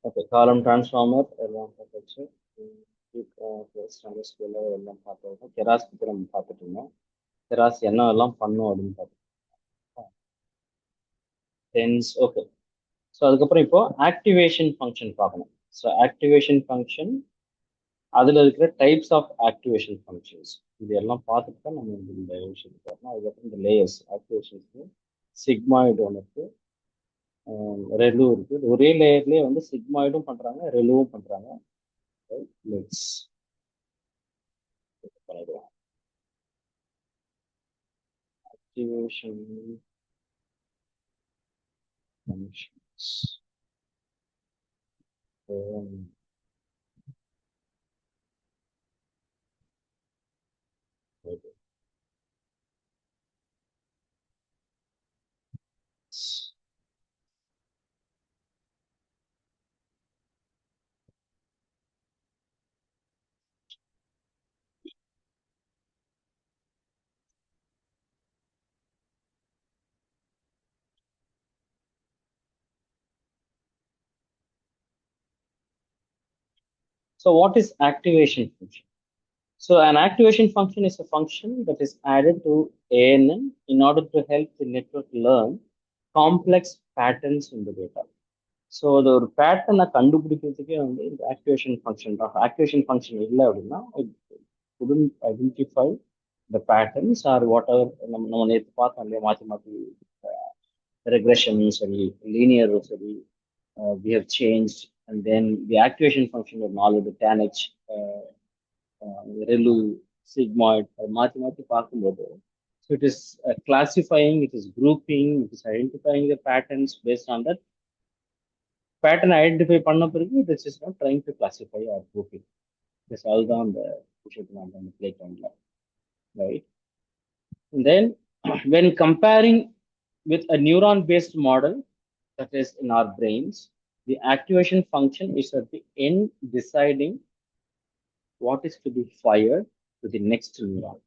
Okay, காலம் transformer எல்லாம் பார்த்தாச்சு. ஸ்டேன்லெஸ் ஸ்டீல் எல்லாம் பார்த்தோம். கெராஸ் பற்றி நம்ம பார்த்துட்டு இருந்தோம். கெராஸ் என்ன எல்லாம் பண்ணும் அப்படின்னு பார்த்தோம். Tense, okay. ஸோ அதுக்கப்புறம் இப்போ ஆக்டிவேஷன் ஃபங்க்ஷன் பார்க்கணும். ஸோ ஆக்டிவேஷன் ஃபங்க்ஷன், அதில் இருக்கிற டைப்ஸ் ஆஃப் ஆக்டிவேஷன் ஃபங்க்ஷன்ஸ் இது எல்லாம் பார்த்துட்டு தான் நம்ம இந்த விஷயத்துக்கு வரணும். அதுக்கப்புறம் இந்த லேயர்ஸ் ஆக்டிவேஷன்ஸ்க்கு சிக்மாய்டு ஒன்று இருக்கு, ரெலு இருக்கு. ஒரே லேயர்லேயே வந்து சிக்மாய்டும் பண்ணுறாங்க, ரெலுவும் பண்ணுறாங்க. லெட்ஸ் பண்ணிடுவோம். Activation functions. So what is activation function? So an activation function is a function that is added to ANN in order to help the network learn complex patterns in the data. So அது ஒரு பேட்டர்னை கண்டுபிடிக்கிறதுக்கே வந்து இந்த activation function தான். Activation function இல்லை அப்படின்னா couldn't identify the patterns or whatever. நம்ம நேற்று பார்த்தோம் இல்லையா, மாற்றி மாற்றி regression சரி, linear சரி, we have changed, and then the activation function of knowledge, tanh, relu, sigmoid, மாற்றி மாற்றி பார்க்கும்போது, so it is classifying, it is grouping, it is identifying the patterns. Based on that pattern identify பண்ண பிறகு it is just not trying to classify or grouping. This அதுதான் அந்த விஷயத்தை நம்ம play பண்ணல, right? And then when comparing with a neuron based model that is in our brains, the activation function is at the end deciding what is to be fired to the next neuron.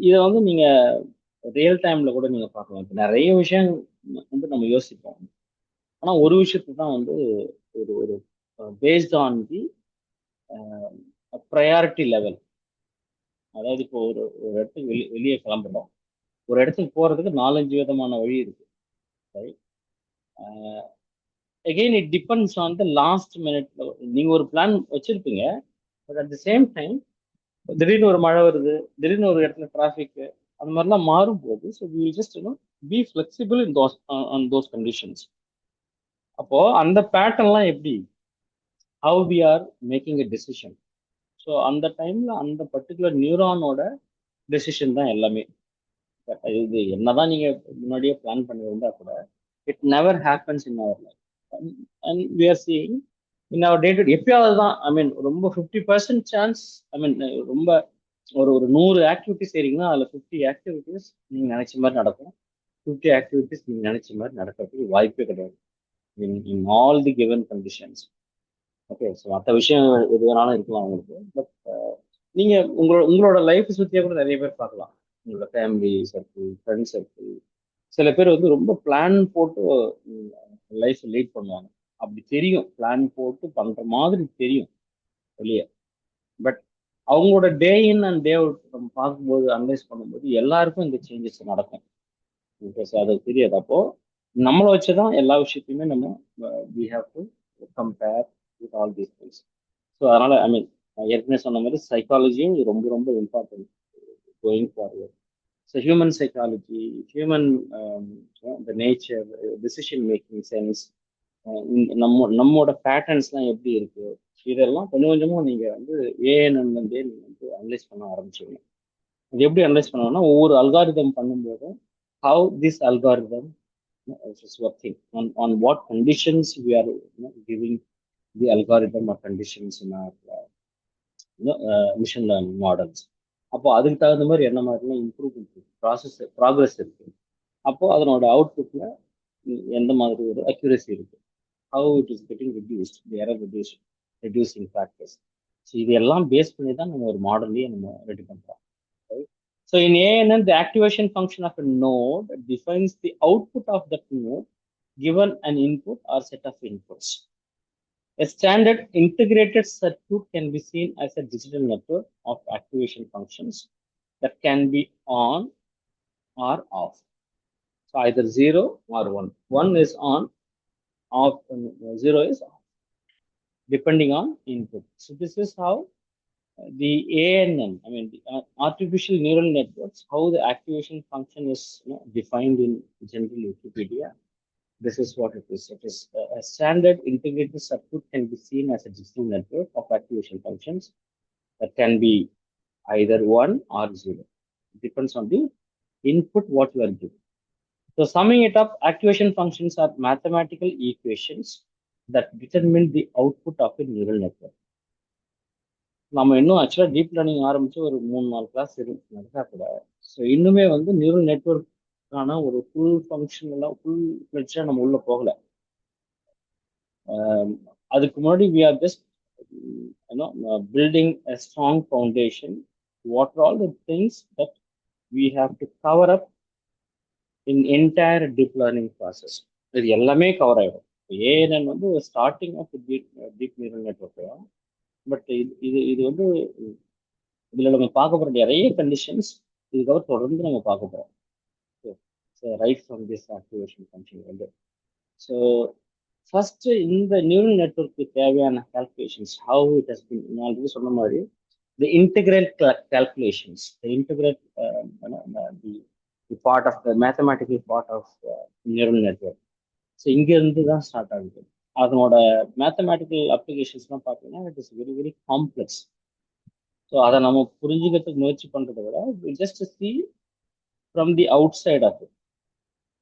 இதை வந்து நீங்க real டைம்ல கூட நீங்க பார்க்கலாம். இப்போ நிறைய விஷயம் வந்து நம்ம யோசிப்போம், ஆனா ஒரு விஷயத்தை தான் வந்து ஒரு ஒரு based on the priority level. அதாவது இப்போ ஒரு இடத்துக்கு வெளியே கிளம்புறோம், ஒரு இடத்துக்கு போறதுக்கு 4-5 விதமான வழி இருக்கு, right? Again it depends on the last மினிட்ல நீங்க ஒரு பிளான் வச்சிருப்பீங்க, but at the same time திடீர்னு ஒரு மழை வருது, திடீர்னு ஒரு இடத்துல டிராஃபிக், அந்த மாதிரிலாம் மாறும்போது, so we just be flexible in those on those conditions. அப்போ அந்த பேட்டர்ன்லாம் எப்படி, how we are making a decision. So அந்த டைம்ல அந்த பர்டிகுலர் நியூரானோட டெசிஷன் தான் எல்லாமே. இது என்னதான் நீங்க முன்னாடியே பிளான் பண்ணியிருந்தா கூட it never happens in our life. And we are seeing in our day to day. எப்பயாவது தான், ஐ மீன் ரொம்ப 50% சான்ஸ், ஐ மீன் ரொம்ப ஒரு 100 ஆக்டிவிட்டிஸ் செய்றீங்கன்னா அதில் 50 ஆக்டிவிட்டிஸ் நீங்க நினைச்ச மாதிரி நடக்கும், 50 ஆக்டிவிட்டிஸ் நீங்க நினைச்ச மாதிரி நடக்கிறதுக்கு வாய்ப்பே கிடையாது in all the given conditions. Okay, so மற்ற விஷயம் எது வேணாலும் இருக்கலாம் உங்களுக்கு, பட் நீங்க உங்களோட லைஃப் சுற்றியே கூட நிறைய பேர் பார்க்கலாம். உங்களோட ஃபேமிலி சர்க்கிள், ஃப்ரெண்ட் சர்க்கிள், சில பேர் வந்து ரொம்ப பிளான் போட்டு லைஃப் லீட் பண்ணுவாங்க. அப்படி தெரியும், பிளான் போட்டு பண்ற மாதிரி தெரியும் வெளியே, பட் அவங்களோட டே இன் அண்ட் டே அவுட் நம்ம பார்க்கும்போது அனலைஸ் பண்ணும்போது எல்லாருக்கும் இந்த சேஞ்சஸ் நடக்கும், அது தெரியாது. அப்போ நம்மளை வச்சுதான் எல்லா விஷயத்தையுமே நம்ம we have to compare with all these things. So அதனால ஐ மீன் ஏற்கனவே சொன்ன மாதிரி சைக்காலஜியும் ரொம்ப ரொம்ப important going forward. So human psychology, human the nature, decision making sense, நம்மோட பேட்டர்ன்ஸ்லாம் எப்படி இருக்கு, இதெல்லாம் கொஞ்சம் கொஞ்சமாக நீங்கள் வந்து ஏஎன்என்லேருந்தே நீங்கள் வந்து அனலைஸ் பண்ண ஆரம்பிச்சிருங்க. இது எப்படி அனலைஸ் பண்ணுவோம்னா ஒவ்வொரு அல்காரிதம் பண்ணும்போதும் how this algorithm is working on what conditions we are giving the algorithm or conditions in our machine learning models. அப்போ அதுக்கு தகுந்த மாதிரி என்ன மாதிரிலாம் இம்ப்ரூவ்மெண்ட் இருக்கு, ப்ராக்ரஸ் இருக்கு. அப்போ அதனோட அவுட்புட்ல எந்த மாதிரி ஒரு அக்யூரசி இருக்கு, how it is getting reduced, the error reducing factors. So இது எல்லாம் பேஸ் பண்ணி தான் நம்ம ஒரு மாடல்லையே நம்ம ரெடி பண்றோம். So in ANN, the activation function of a node defines the output of that node given an input or set of inputs. A standard integrated circuit can be seen as a digital network of activation functions that can be on or off. So either 0 or 1. 1 is on, off, 0 is off, depending on input. So this is how the ANN, I mean, the artificial neural networks, how the activation function is defined in general Wikipedia. This is what it is. It is a standard integrated circuit can be seen as a digital network of activation functions that can be either 1 or 0. It depends on the input what you are giving. So summing it up, activation functions are mathematical equations that determine the output of a neural network. நம்ம இன்னும் ஆக்சுவலாக deep learning ஆரம்பிச்சு ஒரு 3-4 class நடந்தா கூட, so இன்னுமே வந்து neural நெட்ஒர்க்கான ஒரு ஃபுல் ஃபிளெட்ஜாக நம்ம உள்ள போகல. அதுக்கு முன்னாடி we are just building a strong foundation. What are all the things that we have to cover up in entire deep learning process? இது எல்லாமே கவர் ஆகிடும். ஏஎன்என் வந்து starting of deep neural network. But இது வந்து இதில் நம்ம பார்க்க போகிற நிறைய கண்டிஷன்ஸ் இதுக்கப்புறம் தொடர்ந்து நம்ம பார்க்க போகிறோம். Right from this activation function வந்து. ஸோ ஃபர்ஸ்ட் இந்த நியூரல் நெட்ஒர்க்கு தேவையான calculations, how it has been, நான் ஆல்ரெடி சொன்ன மாதிரி the integral calculations, the integral the part of the mathematical part of neural network. So இங்கேருந்து தான் ஸ்டார்ட் ஆகுது. அதனோட மேத்தமேட்டிக்கல் அப்ளிகேஷன்ஸ்லாம் பார்த்தீங்கன்னா it is very very complex. So அதை நம்ம புரிஞ்சுக்கிறதுக்கு முயற்சி பண்ணுறதை விட just see from the outside of it.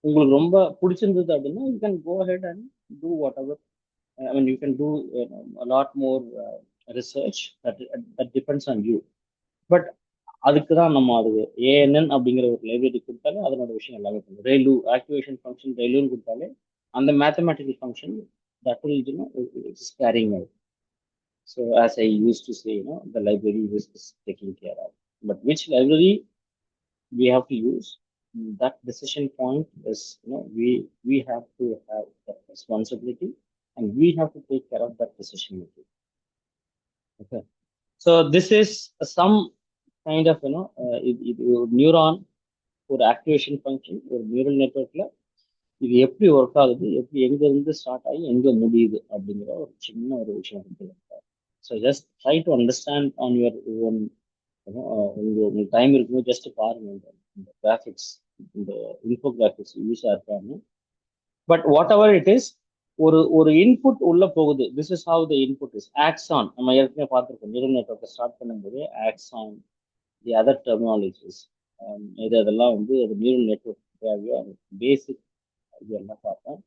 உங்களுக்கு ரொம்ப பிடிச்சிருந்தது அப்படின்னா you can go head and do whatever, I mean you can do lot more research, that depends on you. But அதுக்கு தான் நம்ம அது ஏஎன்என் அப்படிங்கிற ஒரு லைப்ரரி கொடுத்தாலே அதனோட விஷயம் எல்லாமே பண்ணும். ரெய்லு ஆக்டிவேஷன் ஃபங்க்ஷன் ரெய்லுன்னு கொடுத்தாலே அந்த mathematical function that will it's carrying out. So as I used to say, the library is taking care of. But which library we have to use, that decision point is, we have to have that responsibility and we have to take care of that decision making. Okay. So this is some kind of, neuron ஒரு activation function ஒரு neural நெட்ஒர்க்ல இது எப்படி work ஆகுது, எப்படி எங்க இருந்து start ஆகி எங்க முடியுது அப்படிங்கிற ஒரு சின்ன ஒரு விஷயம் இருக்கு. So just try to understand on your own. உங்களுக்கு டைம் இருக்கும்போது ஜஸ்ட் பாருங்க இந்த கிராஃபிக்ஸ், இந்த இன்ஃபோகிராஃபிக்ஸ் யூஸாக இருக்காங்க. But what ever it is, ஒரு இன்புட் உள்ள போகுது. This is have the input is. Axon நம்ம ஏற்கனவே பார்த்துருக்கோம். நியூரல் நெட்ஒர்க்கை ஸ்டார்ட் பண்ணும்போது ஆக்ஸான், தி அதர் டெர்மினாலஜிஸ், இதெல்லாம் வந்து அது நியூரல் நெட்ஒர்க் தேவையோ பேசிக் இதெல்லாம் பார்த்தோம்.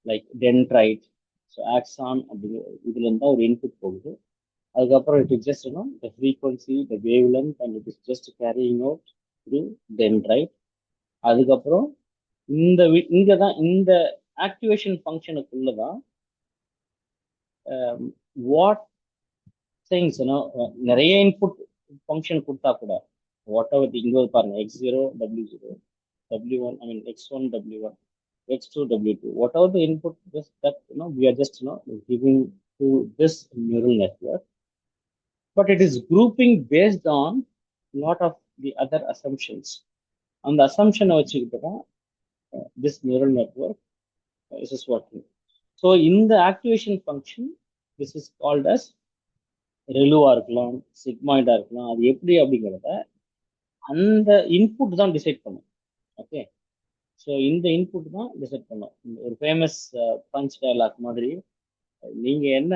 Like dendrite. ஸோ ஆக்ஸான் அப்படிங்கிற இதுல இருந்தால் ஒரு இன்புட் போகுது. அதுக்கப்புறம் it is just the frequency, the wave length, and it is just carrying out through dendrite. அதுக்கப்புறம் இங்கே தான் இந்த ஆக்டிவேஷன் ஃபங்க்ஷனுக்குள்ள தான் வாட் திங்ஸ், நிறைய இன்புட் ஃபங்க்ஷன் கொடுத்தா கூட வாட் எவர் இங்கே பாருங்க, x0 w0 w1, I mean x1 w1 x2 w2, whatever the input just that we are just giving to this neural network, but it is grouping based on lot of the other assumptions. And the assumption வச்சுக்கிட்டு தான் this neural network is working. So in the activation function, this is called as ரெலுவா இருக்கலாம், சிக்மாய்டா இருக்கலாம். அது எப்படி அப்படிங்கிறத அந்த input தான் decide பண்ணும். ஓகே. ஸோ இந்த இன்புட் தான் டிசைட் பண்ணும். ஒரு ஃபேமஸ் பஞ்ச் டயலாக் மாதிரி, நீங்கள் என்ன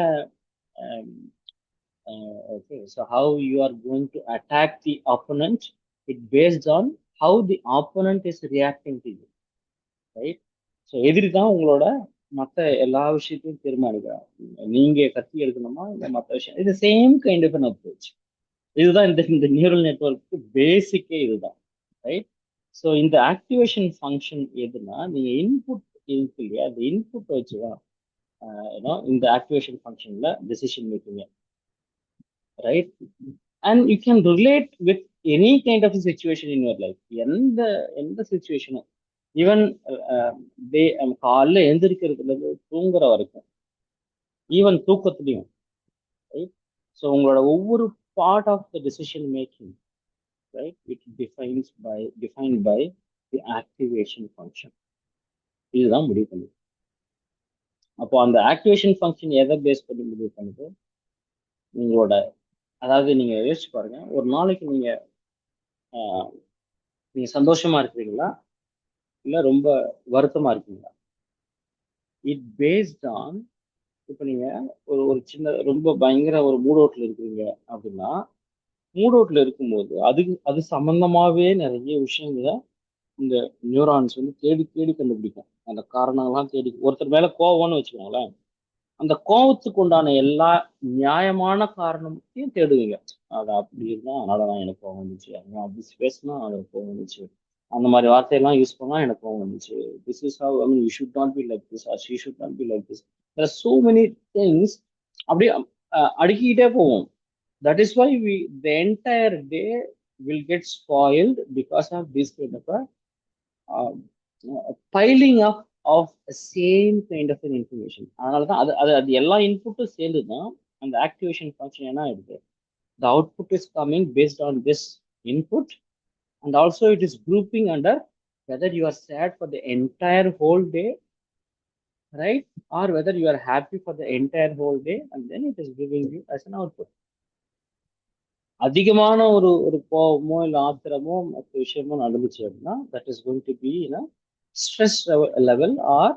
okay, so how you are going to attack the opponent It based on how the opponent is reacting to you, right? So எதிரி தான் உங்களோட மற்ற எல்லா விஷயத்தையும் தீர்மானிக்கிறாங்க. நீங்க கத்தி எடுக்கணுமா இல்லை மற்ற விஷயம், இது same kind of an approach. இதுதான் இந்த நியூரல் நெட்வொர்க்கு பேசிக்கே இதுதான், ரைட்? ஸோ இந்த ஆக்டிவேஷன் ஃபங்க்ஷன் எதுனா, நீங்க இன்புட் இருக்கு இல்லையா, அந்த இன்புட் வச்சுதான் இந்த ஆக்டிவேஷன் ஃபங்க்ஷன்ல decision making, right? And you can relate with any kind of situation in your life. எந்த சுச்சுவேஷனும், ஈவன் டே காலைல எழுந்திருக்கிறதுல இருந்து தூங்குற வரைக்கும், ஈவன் தூக்கத்துலையும், ரைட்? ஸோ உங்களோட ஒவ்வொரு part of the decision making, right, it defined by the activation function. இதுதான் முடிவு பண்ணுது. அப்போ அந்த ஆக்டிவேஷன் ஃபங்க்ஷன் எதை பேஸ் பண்ணி முடிவு பண்ணுது? உங்களோட, அதாவது நீங்க யோசிச்சு பாருங்க, ஒரு நாளைக்கு நீங்க சந்தோஷமா இருக்கிறீங்களா இல்ல ரொம்ப வருத்தமா இருக்கீங்களா? இட் பேஸ்ட் ஆன், இப்போ நீங்க ஒரு சின்ன ரொம்ப பயங்கர ஒரு மூட் அவுட்ல இருக்கிறீங்க அப்படின்னா, மூட் அவுட்ல இருக்கும்போது அது சம்பந்தமாவே நிறைய விஷயங்களை இந்த நியூரான்ஸ் வந்து தேடி தேடி கண்டுபிடிக்கும். அந்த காரணங்கள்லாம் தேடி, ஒருத்தர் மேல கோவம்னு வச்சுக்கோங்களேன், அந்த கோவத்துக்கு உண்டான எல்லா நியாயமான காரணத்தையும் தேடுவீங்க. அது அப்படி இருந்தா அதனாலதான் எனக்கு கோவம் வந்துச்சு, அவன் அப்படி பேசினா எனக்கு கோவம் வந்துச்சு, அந்த மாதிரி வார்த்தையெல்லாம் யூஸ் பண்ணா எனக்கு கோவம் வந்துச்சு, this is how I mean you should not be like this or she should not be like this. There are so many things. அப்படியே அடுக்கிக்கிட்டே போவோம். That is why the entire day will get spoiled because of this kind of a piling up of same kind of information. அதனால தான் அது எல்லா இன்புட்டும் சேர்ந்து தான் அந்த ஆக்டிவேஷன் ஃபங்க்ஷன் என்ன ஆயிடுது. The output is coming based on this input, and also it is grouping under whether you are sad for the entire whole day, right, or whether you are happy for the entire whole day, and then it is giving you as an output. அதிகமான ஒரு கோபமோ இல்லை ஆத்திரமோ மற்ற விஷயமோ நடந்துச்சு அப்படின்னா, that is going to be stress level or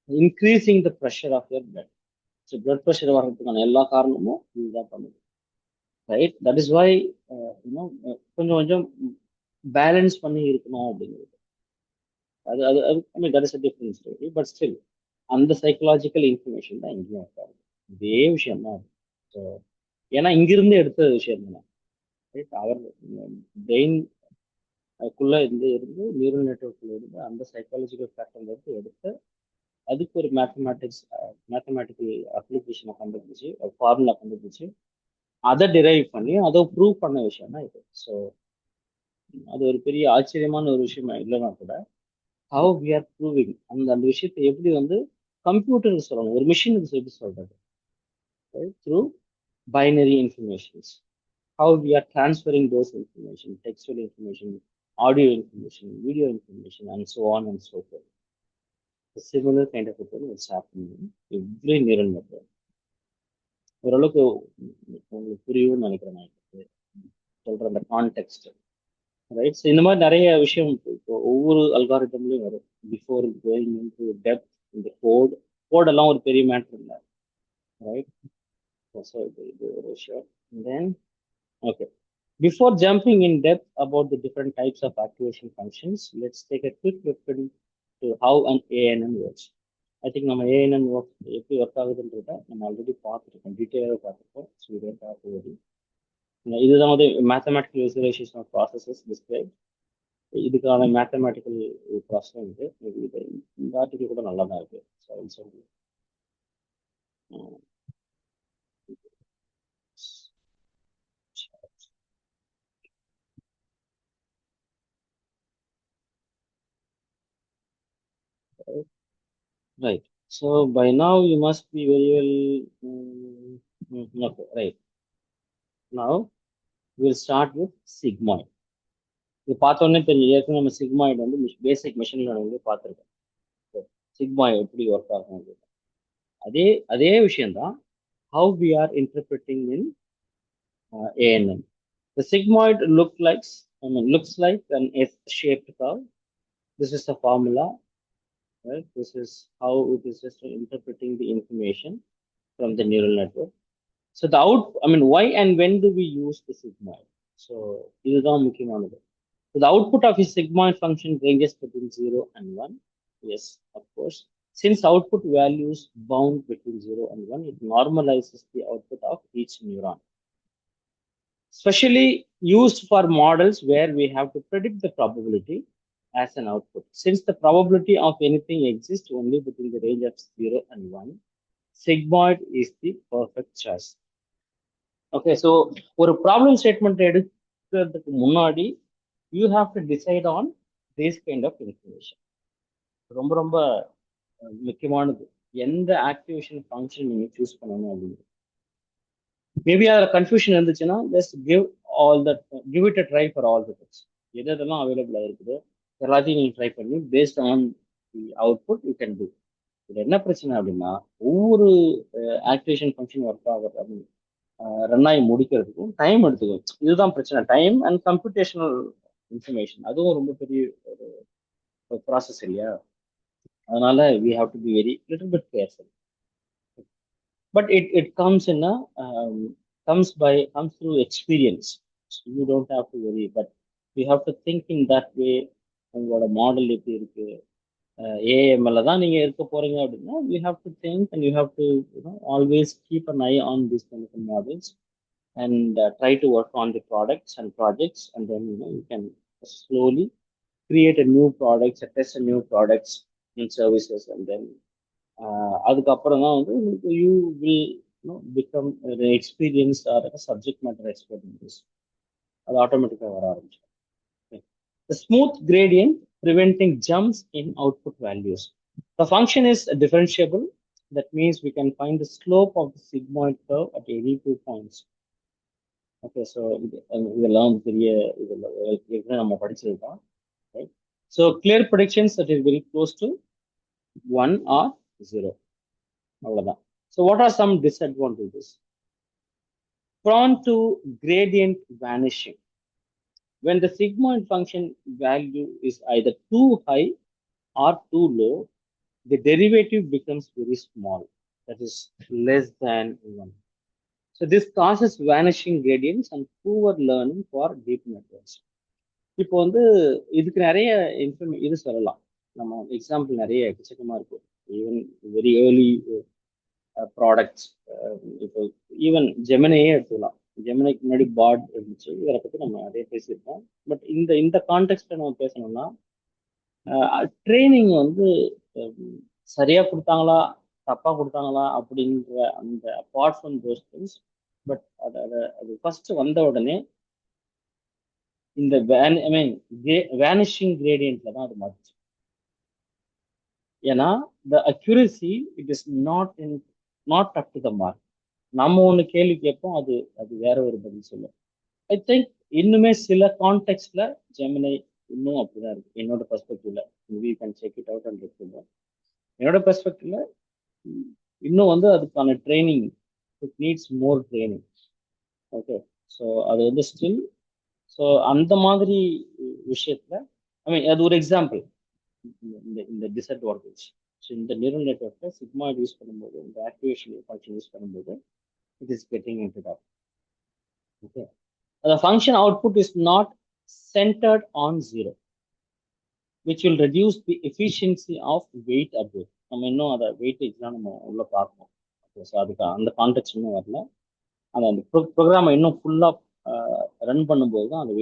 increasing the pressure of your blood. So blood pressure வர்றதுக்கான எல்லா காரணமும் இதுதான் பண்ணுது, ரைட்? தட் இஸ் வை கொஞ்சம் கொஞ்சம் பேலன்ஸ் பண்ணி இருக்கணும் அப்படிங்கிறது. அது அது அது I mean that is a difference story, but still அந்த சைக்கலாஜிக்கல் இன்ஃபர்மேஷன் தான் இங்கேயும் இருக்காது. இதே விஷயம் தான். ஸோ ஏன்னா இங்கிருந்து எடுத்த விஷயம் தானே, ரைட்? அவர் பிரெயின் அதுக்குள்ள இருந்து நியூரல் நெட்வொர்க்ல இருந்து அந்த சைக்காலஜிக்கல் ஃபேக்டர்ல இருந்து எடுத்து அதுக்கு ஒரு மேத்தமேட்டிக்கல் அப்ளிகேஷனை கண்டுபிடிச்சு, ஃபார்முலா கண்டுபிடிச்சு, அதை டிரைவ் பண்ணி அதை ப்ரூவ் பண்ண விஷயம் தான் இது. ஸோ அது ஒரு பெரிய ஆச்சரியமான ஒரு விஷயம் இல்லைன்னா கூட, ஹவு வி ஆர் ப்ரூவிங் அந்த விஷயத்தை எப்படி கம்ப்யூட்டருக்கு சொல்லணும், ஒரு மிஷினுக்கு எப்படி சொல்றது, through binary informations. How we are transferring those information, textual information, audio information, video information, and so on and so forth. A similar kind of a thing is happening in every neural network. ஓரளவுக்கு உங்களுக்கு புரியும்னு நினைக்கிறேன் நான் சொல்ற அந்த contact, right? So இந்த மாதிரி நிறைய விஷயம் இப்போ ஒவ்வொரு அல்காரிதம்லையும் வரும். பிஃபோர் கோயிங் இன்டு டெப்த், இந்த கோடெல்லாம் ஒரு பெரிய மேட்டர் இல்லை, ரைட்? ஸோ இது ஒரு விஷயம். தென் okay. Before jumping in depth about the different types of activation functions, let's take a quick look into how an ANN works. I think நம்ம ANN எப்படி work ஆகுதுன்றத நம்ம ஆல்ரெடி பார்த்துருக்கோம், டீட்டெயிலாக பார்த்துருக்கோம். ஸோ இதை பார்த்து இதுதான் mathematical visualisation of processes describe. இதுக்கான மேத்தமேட்டிக்கல் ப்ராசஸ் வந்து இது இந்த ஆர்டிக்கல் கூட நல்லா தான் இருக்கு. ஸோ சொல்லி right. So by now you must be very well okay, right. Now we'll start with sigmoid. இது பார்த்தோன்னே தெரியும், ஏற்கனவே நம்ம சிக்மாய்டு வந்து பேசிக் மெஷின் லேர்னிங்ல பார்த்துருக்கோம். சிக்மாய்டு எப்படி ஒர்க் ஆகும், அதே அதே விஷயம்தான் how we are interpreting in ANN. The sigmoid looks like an S-shaped curve. This is the formula. Right? This is how it is just interpreting the information from the neural network. So why and when do we use the sigmoid? So இதுதான் முக்கியமானது. The output of a sigmoid function ranges between 0 and 1. Yes, of course. Since output values bound between 0 and 1, it normalizes the output of each neuron. Especially used for models where we have to predict the probability as an output. Since the probability of anything exists only between the range of 0 and 1, sigmoid is the perfect choice. Okay, so ஒரு problem statement எடுக்கிறதுக்கு முன்னாடி you have to decide on this kind of information. ரொம்ப ரொம்ப முக்கியமானது. எந்த activation function நீங்க choose பண்ணணும் அப்படின்னு. மேபி அதில் கன்ஃபியூஷன் இருந்துச்சுன்னா just give it a try for all the things. எது எதெல்லாம் அவைலபிளாக இருக்குது எல்லாத்தையும் நீங்கள் ட்ரை பண்ணி based on the output you can two. இது என்ன பிரச்சனை அப்படின்னா ஒவ்வொரு ஆக்டிவேஷன் ஃபங்க்ஷன் ஒர்க் ஆகிறது ரன் ஆகி முடிக்கிறதுக்கும் டைம் எடுத்துக்கும். இதுதான் பிரச்சனை, டைம் அண்ட் கம்ப்யூட்டேஷனல் இன்ஃபர்மேஷன். அதுவும் ரொம்ப பெரிய ஒரு ப்ராசஸ் இல்லையா? அதனால we have to be very little bit careful. But it comes in a comes through experience. So you don't have to worry, but you have to think in that way. உங்களோட model எப்படி இருக்கு, ஏஎம்எல்ல தான் நீங்க இருக்க போறீங்க அப்படின்னா you have to think and you have to always keep an eye on these kind of models and try to work on the products and projects, and then you can slowly create a new products, test a new products and services, and then அதுக்கப்புறம் தான் வந்து you will become experience R subject matter expert in this. அது ஆட்டோமேட்டிக்காக வர ஆரம்பிச்சிடும். The smooth gradient preventing jumps in output values. The function is differentiable. That means we can find the slope of the sigmoid curve at any 2 points. Okay, so இதெல்லாம் பெரிய இதில் நம்ம படிச்சிருக்கோம். Right? So clear predictions that is very close to 1 or 0. அவ்வளவுதான். So what are some disadvantages? Prone to gradient vanishing. When the sigmoid function value is either too high or too low, the derivative becomes very small, that is less than 1. So this causes vanishing gradients and poor learning for deep networks. இப்போ வந்து இதுக்கு நிறைய இது சொல்லலாம். நம்ம example நிறைய எக்கச்சக்கமா இருக்கும். Even very early products. இப்போ ஈவன் ஜெமினையே எடுத்துக்கலாம். ஜெமினைக்கு முன்னாடி பாட் இருந்துச்சு. இதை பற்றி நம்ம நிறைய பேசியிருக்கோம். பட் இந்த கான்டெக்ட்ல நம்ம பேசணும்னா ட்ரைனிங் வந்து சரியா கொடுத்தாங்களா தப்பா கொடுத்தாங்களா அப்படின்ற அந்த apart from those things. But அது ஃபர்ஸ்ட் வந்த உடனே இந்த வேனிஷிங் கிரேடியன்ட்ல தான் அது மாறிச்சு. ஏன்னா the accuracy it is not up to the mark. நம்ம ஒன்று கேள்வி கேட்போம், அது வேற ஒரு பதில் சொல்லும். ஐ திங்க் இன்னுமே சில கான்டெக்ட்ல ஜெமினை இன்னும் அப்படிதான் இருக்கு என்னோட பெர்ஸ்பெக்டிவ்ல. We can check it out and இருக்கு. என்னோட பெர்ஸ்பெக்டிவ்ல இன்னும் வந்து அதுக்கான training, it needs more training. Okay, so அது வந்து ஸ்டில் ஸோ அந்த மாதிரி விஷயத்துல அது ஒரு எக்ஸாம்பிள். இந்த டிஸ்அட்வான்டேஜ். ஸோ இந்த நியூரல் நெட்வொர்க்கை சிக்மாய்டு யூஸ் பண்ணும்போது, இந்த ஆக்டிவேஷன் ஃபங்க்ஷன் யூஸ் பண்ணும்போது it is getting into that. Okay, the function output is not centered on 0, which will reduce the efficiency of weight update. நம்ம இன்னும் அதை வெயிட்டேஜ் தான் நம்ம உள்ள பார்க்கணும். ஸோ அதுக்கு அந்த கான்டெக்ட் இன்னும் வரல. அந்த ப்ரோக்ராமை இன்னும் ஃபுல்லாக ரன் பண்ணும்போது தான் அந்த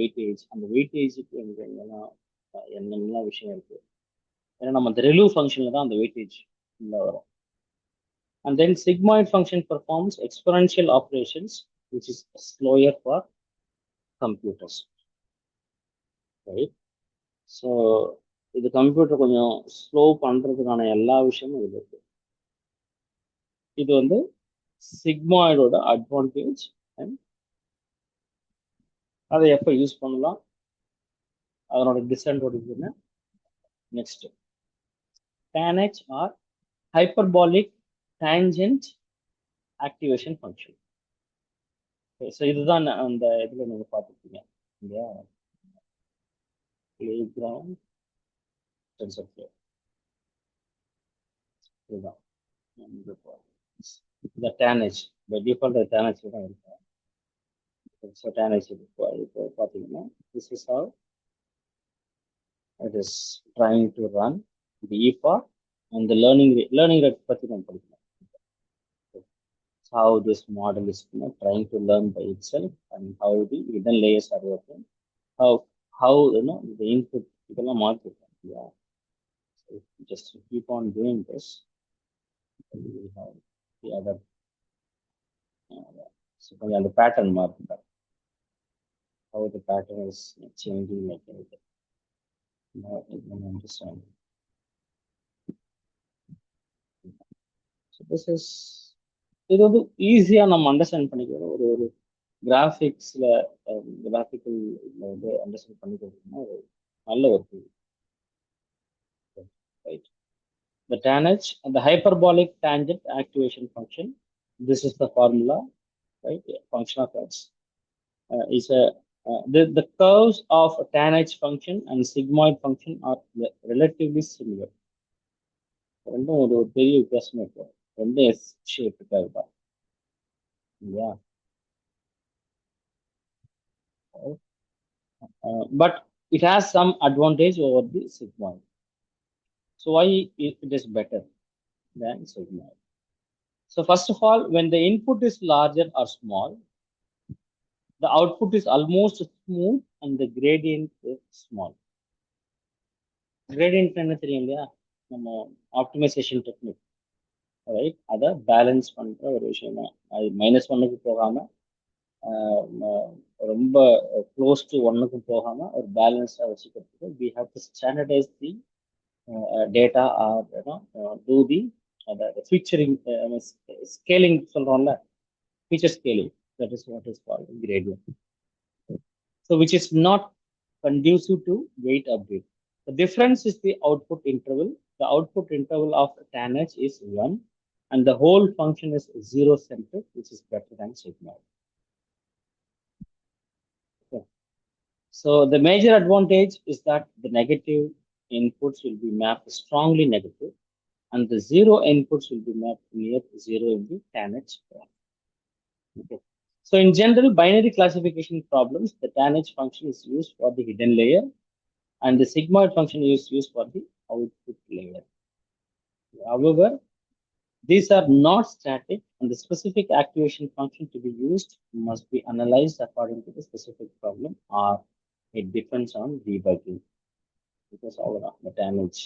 வெயிட்டேஜுக்கு என்னென்ன விஷயம் இருக்கு. ஏன்னா நம்ம அந்த ரிலூவ் ஃபங்க்ஷன்ல தான் அந்த வெயிட்டேஜ் உள்ள வரும். And then sigmoid function performs exponential operations, which is slower for computers. Right? So இது கம்ப்யூட்டர் கொஞ்சம் ஸ்லோ பண்றதுக்கான எல்லா விஷயமும் இது இருக்கு. இது வந்து சிக்மாய்டோட அட்வான்டேஜ். அண்ட் அதை எப்போ யூஸ் பண்ணலாம், அதனோட டிஸ்அட்வான்டேஜ் என்ன? Next tanh or hyperbolic tangent activation function. So இதுதான் அந்த இதில் நீங்கள் பார்த்துருக்கீங்க இல்லையா? playground TensorFlow. இதுதான் இந்த tanh. இந்த டிஃபால்ட் tanh தான் இருக்கும். ஸோ tanh இப்போ பார்த்தீங்கன்னா this is how it is trying to run the EPA and the learning rate பத்தி நம்ம படிக்கணும். How this model is trying to learn by itself and how the hidden layers are working. How the input இதெல்லாம் மாத்திருக்கோம். Yeah. So just keep on doing this. We have the other so the pattern marker. How the pattern is changing like anything. Now I can understand. So this is இது வந்து ஈஸியா நம்ம understand பண்ணிக்கிறோம். ஒரு கிராஃபிக்ஸ்ல graphical வந்து understand பண்ணிக்கிறதுனா ஒரு நல்ல ஒரு tool. Right. The tanh and the hyperbolic tangent activation function. This is the formula, right? Function of x is a the curves of a tanh function and sigmoid function are relatively similar. ரெண்டும் ஒரு பெரிய வித்தியாசம் இருக்கு. ரெண்டும் S ஷேப்புக்கு இருக்கும். இல்லையா? But it has some advantage over the sigmoid. So why it is better than sigmoid? So first of all, when the input is larger or small, the output is almost smooth and the gradient is small. Gradient என்ன தெரியும் இல்லையா? நம்ம optimisation technique, right? அதை balance பண்ற ஒரு விஷயம் தான். அது -1க்கு போகாம ரொம்ப க்ளோஸ் டு 1க்கு போகாம ஒரு பேலன்ஸா வச்சுக்கிறதுக்கு we have to standardize the data or do the featuring scaling சொல்றோம்ல, feature scaling. That is what is called gradient. So which is not conducive to weight update. The difference is the output interval. The output interval of tanh is 1 and the whole function is 0-centric, which is better than sigmoid. Okay. So the major advantage is that the negative inputs will be mapped strongly negative and the zero inputs will be mapped near 0 in the tanh graph. Okay. So in general binary classification problems, the tanh function is used for the hidden layer and the sigmoid function is used for the output layer. However, these are not static and the specific activation function to be used must be analyzed according to the specific problem or it depends on debugging because of the damage.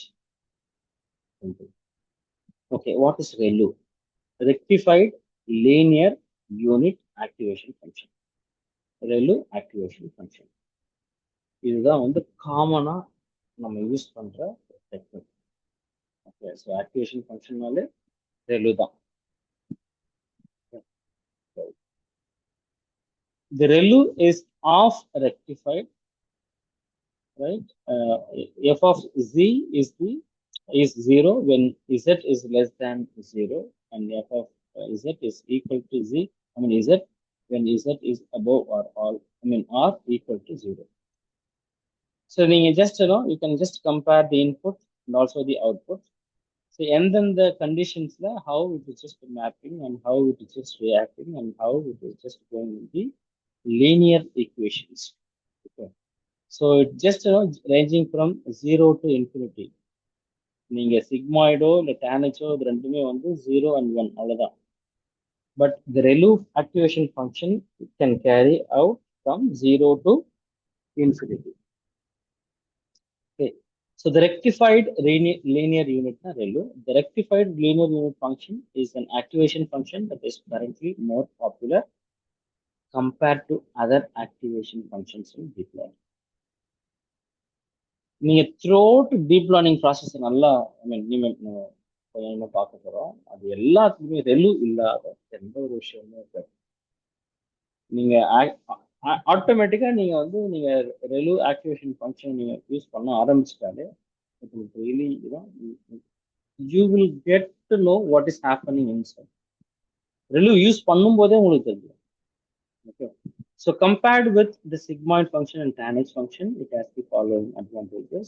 Okay, what is ReLU? Rectified linear unit activation function. ReLU activation function. இதுதான் வந்து காமனா நம்ம use பண்ற technique. Okay, so activation ஃபங்க்ஷன்னாலே ReLU தான். The ReLU is half rectified, right? F of z is 0 when z is less than 0 and f of z is equal to z. I mean z when z is above or all, I mean r equal to 0. So you can just compare the input and also the output. So and then the conditions how it is just mapping and how it is just reacting and how it is just going in the linear equations. Okay. So it just ranging from 0 to infinity. நீங்க சிக்மாய்டோ இல்லை டேனச்சோ இது ரெண்டுமே வந்து 0 and 1 அவ்வளவுதான். But the ReLU activation function can carry out from 0 to infinity. Okay. So the rectified linear unit ReLU. The rectified linear unit function is an activation function that is currently more popular compared to other activation functions in deep learning. நீங்க throughout deep learning process நல்லா பார்க்க போறோம். அது எல்லாத்துக்குமே ReLU இல்லாத எந்த ஒரு விஷயமும் இருக்காது. நீங்க ஆட்டோமேட்டிக்கா நீங்க வந்து நீங்க ReLU ஆக்டிவேஷன் ஃபங்க்ஷன் நீங்க யூஸ் பண்ண ஆரம்பிச்சிட்டாலே உங்களுக்கு really you will get to know what is happening inside. ReLU use பண்ணும்போதே உங்களுக்கு தெரியும். Okay. So compared with the sigmoid function and tanh function, it has the following advantages.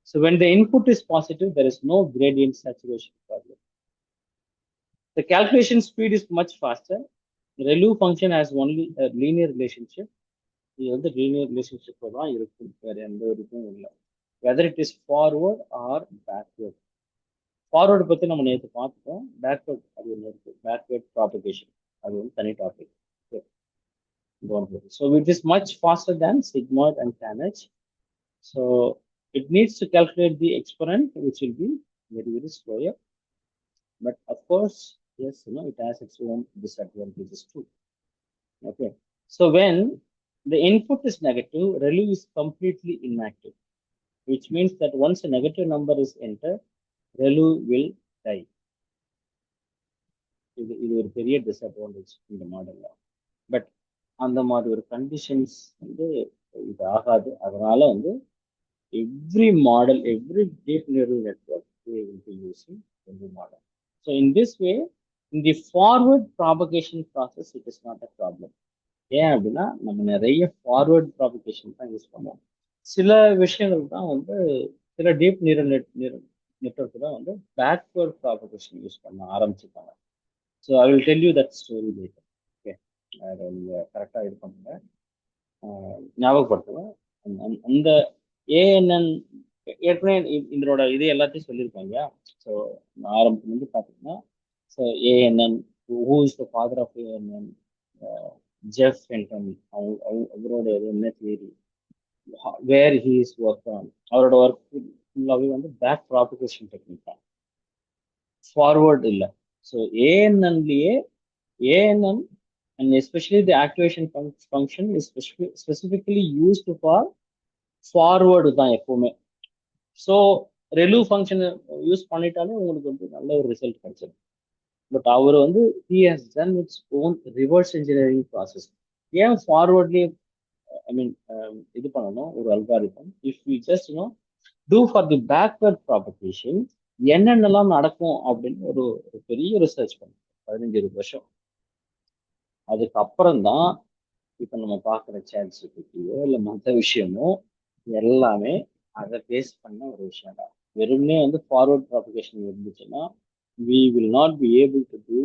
So when the input is positive, there is no gradient saturation problem. The calculation speed is much faster. The ReLU function has only a linear relationship. இது வந்து linear relationship தான் இருக்கும், வேற எந்த இதுக்கும் இல்லை. whether it is forward or backward. Forward பத்தி நம்ம நேற்று பார்த்துட்டோம். பேக்வர்ட் அது ஒன்று இருக்கு, பேக்வர்ட் ப்ராபகேஷன், அது வந்து தனி topic. Don't worry. So it is much faster than sigmoid and tanh. So it needs to calculate the exponent, which will be very, very slower. But of course, yes, it has its own disadvantages too. Okay. So when the input is negative, ReLU is completely inactive, which means that once a negative number is entered, ReLU will die. இது ஒரு பெரிய disadvantage இந்த மாடல்ல. But அந்த மாதிரி ஒரு conditions வந்து இது ஆகாது. அதனால வந்து every model, every deep neural network, we will be using ReLU model. So in this way, in the forward propagation process, it is not a problem. ஏன் அப்படின்னா நம்ம நிறைய ஃபார்வர்ட் ப்ராபகேஷன் தான் யூஸ் பண்ணுவோம். சில விஷயங்கள் தான் வந்து சில டீப் நியூரல் நெட்வொர்க் தான் வந்து பேக்வர்ட் ப்ராபகேஷன் யூஸ் பண்ண ஆரம்பிச்சிருக்காங்க. So I will tell you that story later. Okay, அதை நீங்கள் கரெக்டாக இது பண்ணுங்க, ஞாபகப்படுத்துவேன். அந்த ஏஎன்என் ஏற்கனவே இதனோட இது எல்லாத்தையும் சொல்லியிருக்காங்க. ஸோ ஆரம்பத்துல வந்து பார்த்தீங்கன்னா, so ANN, who is the father of ANN, Jeff Fenton, அவரோட என்ன theory, where he is work on, அவரோட ஒர்க் ஃபுல்லாகவே வந்து பேக் ப்ராபகேஷன் டெக்னிக் தான், ஃபார்வர்ட் இல்லை. ஸோ ஏஎன்என்லேயே ANN and especially the activation function is specifically used for forward தான் எப்பவுமே. ஸோ ReLU ஃபங்க்ஷன் யூஸ் பண்ணிட்டாலே உங்களுக்கு வந்து நல்ல ஒரு ரிசல்ட் கிடைச்சிடும். பட் அவர் வந்து he has done its own reverse engineering process. ஏன் ஃபார்வர்ட்லேயே ஐ மீன் இது பண்ணணும் ஒரு algorithm, if we just do for the backward propagation என்னென்னலாம் நடக்கும் அப்படின்னு ஒரு பெரிய ரிசர்ச் பண்ணும் 15-20 வருஷம். அதுக்கப்புறம் தான் இப்போ நம்ம பார்க்குற சாட்ஜிபிடியோ இல்லை மற்ற விஷயமோ எல்லாமே அதை பேஸ் பண்ண ஒரு விஷயம் தான். வெறுமனே வந்து ஃபார்வர்ட் ப்ராபகேஷன் இருந்துச்சுன்னா we will not be able to do,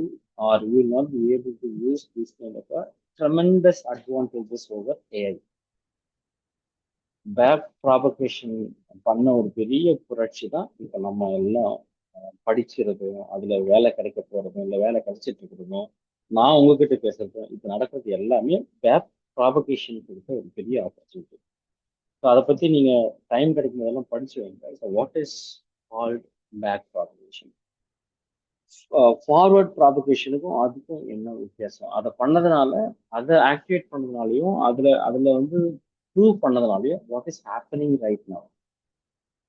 or we will not be able to use this kind of a tremendous advantages over AI. Back propagation பண்ண ஒரு பெரிய புரட்சி தான் இப்போ நம்ம எல்லாம் படிக்கிறதும் அதில் வேலை கிடைக்க போகிறதும் இல்லை வேலை கிடைச்சிட்டு இருக்கிறதும் நான் உங்ககிட்ட பேசுறதும் இப்போ நடக்கிறது எல்லாமே பேக் ப்ராபகேஷன் கொடுத்த ஒரு பெரிய ஆப்பர்ச்சுனிட்டி. ஸோ அதை பற்றி நீங்கள் டைம் கிடைக்கும் போதெல்லாம் படிச்சு வைங்க. So what is called back propagation, forward ப்ராபகேஷனுக்கும் அதுக்கும் என்ன வித்தியாசம், அதை பண்ணதுனால, அதை ஆக்டிவேட் பண்ணதுனாலையும் அதில் வந்து ப்ரூவ் பண்ணதுனாலையும் what is happening right now.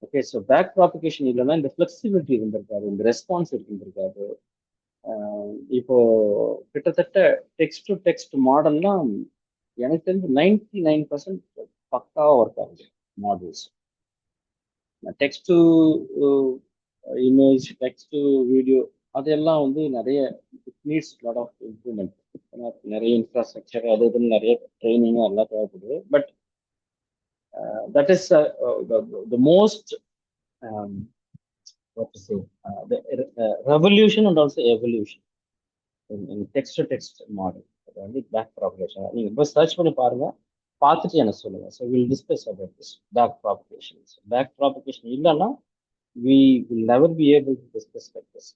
Okay, so back propagation இல்லைன்னா இந்த ஃப்ளெக்சிபிலிட்டி இருந்திருக்காது, இந்த ரெஸ்பான்ஸ் இருந்திருக்காது. இப்போ கிட்டத்தட்ட டெக்ஸ்ட் டு டெக்ஸ்ட் மாடல்லாம் எனக்கு தெரிஞ்சு 99% பக்காவாக ஒர்க் ஆகுது models. Text to image, text to video, அதெல்லாம் வந்து நிறைய it needs lot of improvement. நிறைய இன்ஃப்ராஸ்ட்ரக்சர் அது இதுன்னு நிறைய ட்ரைனிங் எல்லாம் தேவைப்படுது. But that is the most what to say, the revolution and also evolution in text to text model. அது வந்து பேக் ப்ராபகேஷன் நீங்கள் இப்போ சர்ச் பண்ணி பாருங்க, பார்த்துட்டு எனக்கு சொல்லுங்க. So will discuss about this back propagation. Back propagation இல்லைன்னா we will never be able to discuss like this.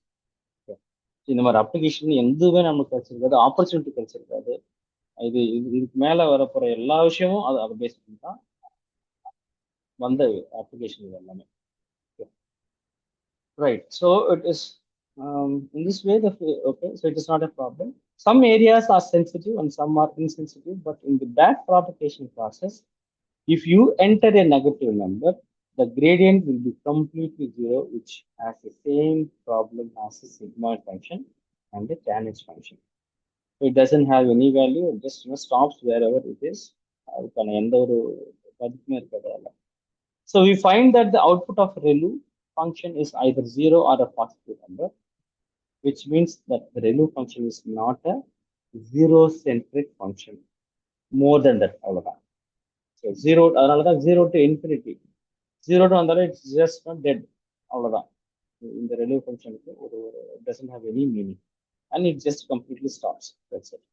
இந்த மாதிரி அப்ளிகேஷன் எதுவுமே நமக்கு கிடைச்சிருக்காது, ஆப்பர்ச்சுனிட்டி கிடைச்சிருக்காது. இதுக்கு மேலே வரப்போகிற எல்லா விஷயமும் அதை பேஸ் பண்ணி தான் வந்த அப்ளிகேஷன் எல்லாமே. Right. So it is in this way. Okay. So it is not a problem. Some areas are sensitive and some are insensitive. But in the back propagation process, if you enter a negative number, the gradient will be completely zero, which has the same problem as the sigmoid function and the tanh function. So it doesn't have any value. It just stops wherever it is. So we find that the output of ReLU function is either 0 or a positive number, which means that the ReLU function is not a zero-centric function. More than that, so 0, 0 to infinity. 0 to andala, it's just not dead. In the ReLU function, it doesn't have any meaning. And it just completely stops. That's it.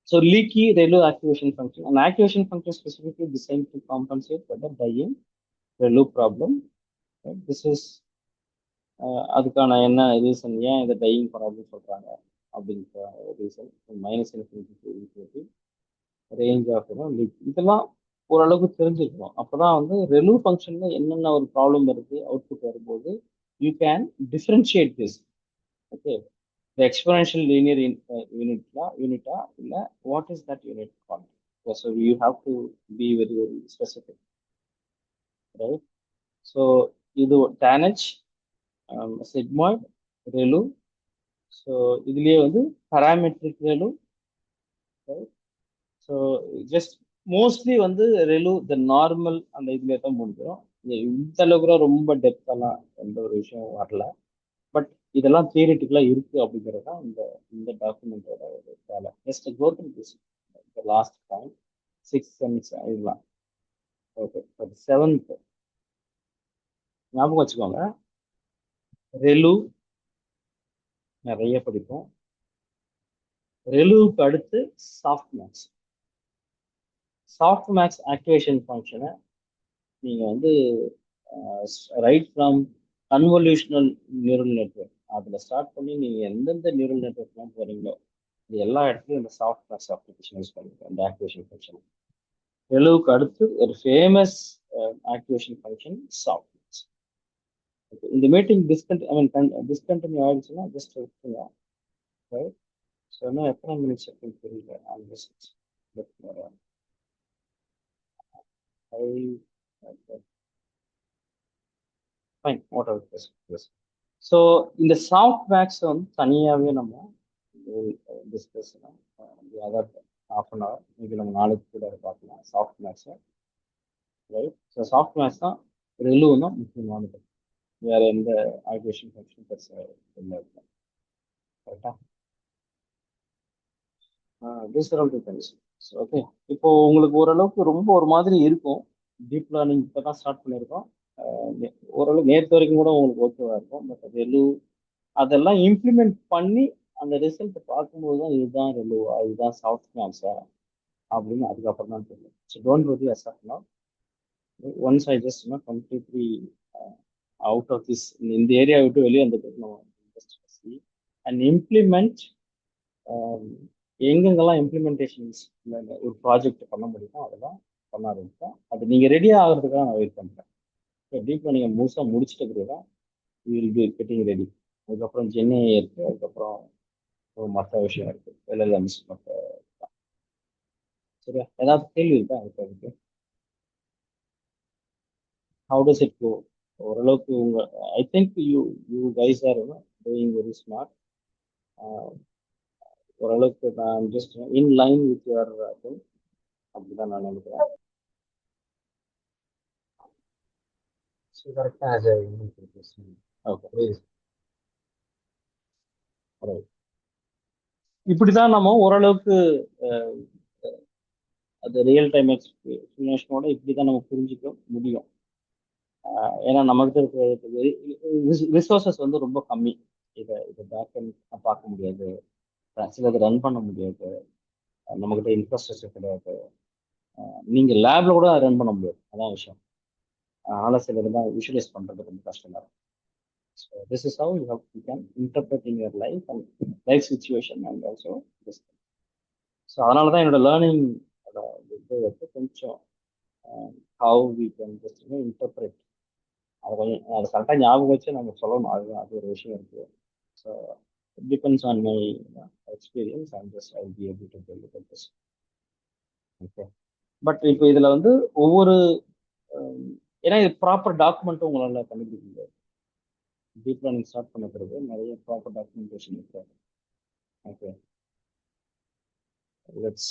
So leaky ReLU activation function. An activation function specifically designed to compensate for the dying ReLU problem. This is அதுக்கான என்ன reason, ஏன் இதை dying problem சொல்றாங்க அப்படின்ற reason. Minus infinity range of leak, இதெல்லாம் ஓரளவுக்கு தெரிஞ்சுக்கணும். அப்பதான் வந்து ரெலு ஃபங்க்ஷன்ல என்னென்ன ஒரு ப்ராப்ளம் வருது அவுட்புட் வரும்போது you can differentiate this. Okay, the exponential linear unita இல்ல what is that unit called. So you have to be very very specific, right? So இது tanh, sigmoid, relu. So இதுலயே வந்து parametric relu, right? So just mostly வந்து relu the normal அந்த இதுலயே தான் முடிஞ்சிடும். இந்த அளவுக்கு ரொம்ப டெப்தெல்லாம் எந்த ஒரு விஷயம் வரல. பட் இதெல்லாம் தியரிட்டிக்கலா இருக்கு அப்படிங்கிறது தான் இந்த இந்த டாக்குமெண்டோட ஒரு வேலை. Just go through this last time 6 and இதெல்லாம். ஓகே, செவன்த் ஞாபகம் வச்சுக்கோங்க. ரெலு நிறைய படிப்போம். ரெலுவுக்கு அடுத்து softmax. Softmax activation ஃபங்க்ஷனை நீங்க வந்து right from convolutional neural network அதில் ஸ்டார்ட் பண்ணி நீங்க எந்தெந்த நியூரல் நெட்வொர்க்லாம் போறீங்களோ இது எல்லா இடத்துலையும் இந்த சாஃப்ட் மேக்ஸ் அப்ளிகேஷன் யூஸ் பண்ணிருக்கோம், இந்த ஆக்டிவேஷன் ஃபங்க்ஷன். ரெலுவுக்கு அடுத்து ஒரு famous activation function softmax. இந்த மீட்டிங் டிஸ்கண்டினியூ ஆயிடுச்சுன்னா ஜஸ்ட் விட்டுருங்க, ரைட்? ஸோ இன்னும் எத்தனை மினிட்ஸ் இருக்குன்னு தெரியல. Fine, whatever. ஸோ இந்த சாஃப்ட் மேக்ஸ் வந்து தனியாகவே நம்ம discuss other half an hour maybe நம்ம நாளைக்கு கூட பார்க்கலாம் சாஃப்ட் மேக்ஸை, ரைட்? ஸோ சாஃப்ட் மேக்ஸ் தான் ரெலுன்னா முக்கியமானது. வேற எந்த ஆக்டிவேஷன் ஃபங்க்ஷன் பெருசாக இல்லை, கரெக்டா? This are all the things. Okay, இப்போ உங்களுக்கு ஓரளவுக்கு ரொம்ப ஒரு மாதிரி இருக்கும். டீப் லேர்னிங் இப்போ தான் ஸ்டார்ட் பண்ணியிருக்கோம். ஓரளவு நேற்று வரைக்கும் கூட உங்களுக்கு ஓகேவா இருக்கும். பட் ரெலு அதெல்லாம் இம்ப்ளிமெண்ட் பண்ணி அந்த ரிசல்ட் பார்க்கும்போது தான் இதுதான் ரெலுவா இதுதான் சாஃப்ட் மேக்ஸா அப்படின்னு அதுக்கப்புறம் தான் தெரியும். So don't worry as of now. Once I just completely out of this இந்த ஏரியா விட்டு வெளியே அந்த அண்ட் இம்ப்ளிமெண்ட் எங்கெங்கெல்லாம் இம்ப்ளிமெண்டேஷன்ஸ் ஒரு ப்ராஜெக்ட் பண்ண முடியுமோ அதெல்லாம் பண்ண ஆரம்பிப்பேன். அது நீங்கள் ரெடி ஆகிறதுக்காக நான் வெயிட் பண்ணுறேன். ஸோ டீப் நீங்கள் முழுசாக முடிச்சிட்ட பிறகு தான் வில் பி கெட்டிங் ரெடி. அதுக்கப்புறம் ஜென்ஏ இருக்கு, அதுக்கப்புறம் மற்ற விஷயம் இருக்கு, எல்எல்எம்ஸ் மற்ற. சரியா, ஏதாவது கேள்வி இருக்கா அதுக்கு? How does it go? ஓரளவுக்கு உங்க I think you you guys are doing very smart. ஓரளவுக்கு நான் just in line with your thing அப்படிதான் நான் நினைக்கிறேன். கரெக்டாக ஓகே, இப்படிதான் நம்ம ஓரளவுக்கு அது ரியல் டைம் எக்ஸ்பிளனேஷனோட இப்படிதான் நம்ம புரிஞ்சுக்க முடியும். ஏன்னா நம்மகிட்ட இருக்கிற ரிசோர்சஸ் வந்து ரொம்ப கம்மி. இதை பேக் அண்ட் பார்க்க முடியாது, சிலது ரன் பண்ண முடியாது, நம்மகிட்ட இன்ஃப்ராஸ்ட்ரக்சர் கிடையாது, நீங்க லேப்ல கூட ரன் பண்ண முடியாது, அதான் விஷயம். அதனால சிலது தான் விஷுவலைஸ் பண்றது ரொம்ப கஷ்டமா இருக்கும். So this is how you can interpret in your life and life situation and also this. So அதனால தான் என்னோட லேர்னிங் இது வந்து கொஞ்சம் how we can just interpret அதை கொஞ்சம் அதை கரெக்டாக ஞாபகம் வச்சு நம்ம சொல்லணும். அது ஒரு விஷயம் இருக்கு. So it depends on my experience and just I be able to tell you this. Okay, but இப்போ இதில் வந்து ஒவ்வொரு ஏன்னா இது ப்ராப்பர் டாக்குமெண்ட்டும் உங்களால் கண்டுபிடிக்க முடியாது. டீப் லேர்னிங் ஸ்டார்ட் பண்ண பிறகு நிறைய ப்ராப்பர் டாக்குமெண்டேஷன் இருக்கு. Okay, let's